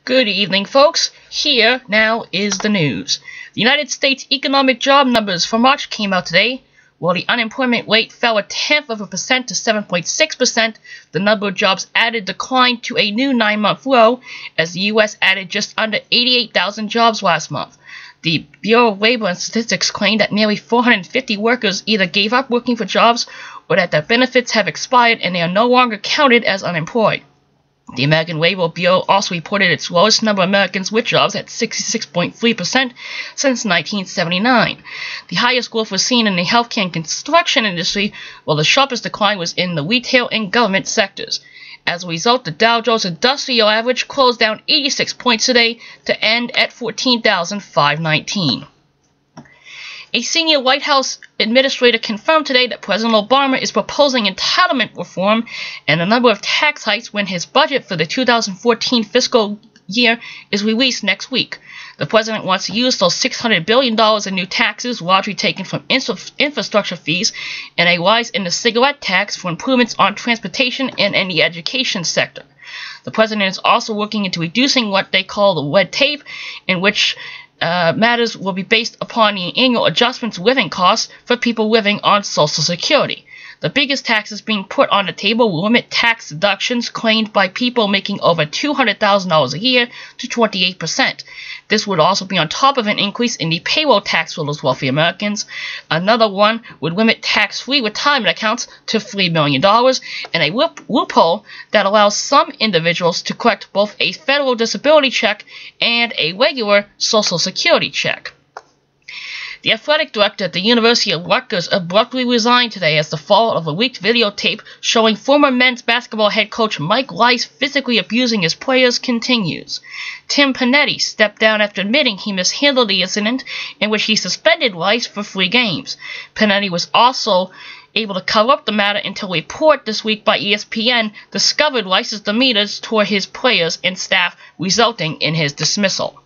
Good evening, folks. Here now is the news. The United States economic job numbers for March came out today. While the unemployment rate fell 0.1% to 7.6%, the number of jobs added declined to a new 9-month low, as the U.S. added just under 88,000 jobs last month. The Bureau of Labor and Statistics claimed that nearly 450 workers either gave up working for jobs or that their benefits have expired and they are no longer counted as unemployed. The American Labor Bureau also reported its lowest number of Americans with jobs at 66.3% since 1979. The highest growth was seen in the healthcare and construction industry, while the sharpest decline was in the retail and government sectors. As a result, the Dow Jones Industrial Average closed down 86 points today to end at 14,519. A senior White House administrator confirmed today that President Obama is proposing entitlement reform and a number of tax hikes when his budget for the 2014 fiscal year is released next week. The president wants to use those $600 billion in new taxes, largely taken from infrastructure fees, and a rise in the cigarette tax for improvements on transportation and in the education sector. The president is also looking into reducing what they call the red tape, in which matters will be based upon the annual adjustment to living costs for people living on Social Security. The biggest taxes being put on the table will limit tax deductions claimed by people making over $200,000 a year to 28%. This would also be on top of an increase in the payroll tax for those wealthy Americans. Another one would limit tax-free retirement accounts to $3 million, and a loophole that allows some individuals to collect both a federal disability check and a regular Social Security check. The athletic director at the University of Rutgers abruptly resigned today as the fall of a leaked videotape showing former men's basketball head coach Mike Rice physically abusing his players continues. Tim Panetti stepped down after admitting he mishandled the incident, in which he suspended Rice for 3 games. Panetti was also able to cover up the matter until a report this week by ESPN discovered Rice's demeanor toward his players and staff, resulting in his dismissal.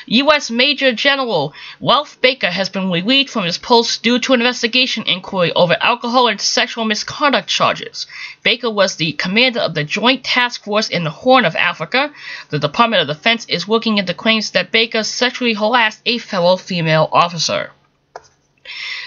U.S. Major General Ralph Baker has been relieved from his post due to an investigation inquiry over alcohol and sexual misconduct charges. Baker was the commander of the Joint Task Force in the Horn of Africa. The Department of Defense is looking into claims that Baker sexually harassed a fellow female officer.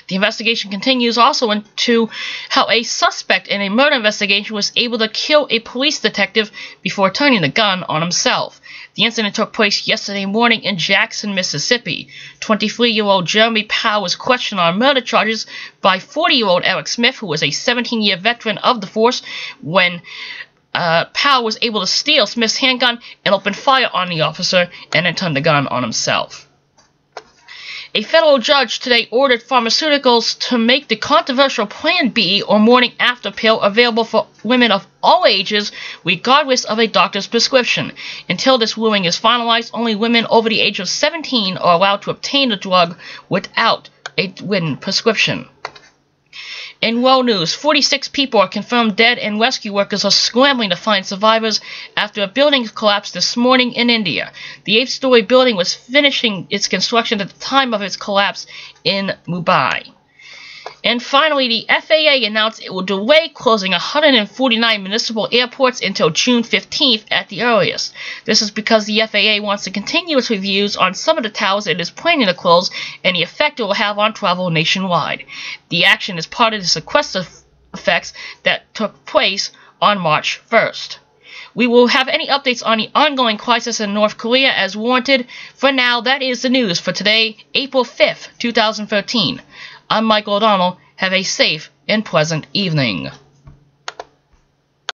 The investigation continues also into how a suspect in a murder investigation was able to kill a police detective before turning the gun on himself. The incident took place yesterday morning in Jackson, Mississippi. 23-year-old Jeremy Powell was questioned on murder charges by 40-year-old Eric Smith, who was a 17-year veteran of the force, when Powell was able to steal Smith's handgun and open fire on the officer and then turn the gun on himself. A federal judge today ordered pharmaceuticals to make the controversial Plan B or morning after pill available for women of all ages, regardless of a doctor's prescription. Until this ruling is finalized, only women over the age of 17 are allowed to obtain the drug without a written prescription. In world news, 46 people are confirmed dead and rescue workers are scrambling to find survivors after a building collapsed this morning in India. The 8-story building was finishing its construction at the time of its collapse in Mumbai. And finally, the FAA announced it will delay closing 149 municipal airports until June 15th at the earliest. This is because the FAA wants to continue its reviews on some of the towers it is planning to close and the effect it will have on travel nationwide. The action is part of the sequester effects that took place on March 1st. We will have any updates on the ongoing crisis in North Korea as warranted. For now, that is the news for today, April 5th, 2013. I'm Michael O'Donnell. Have a safe and pleasant evening.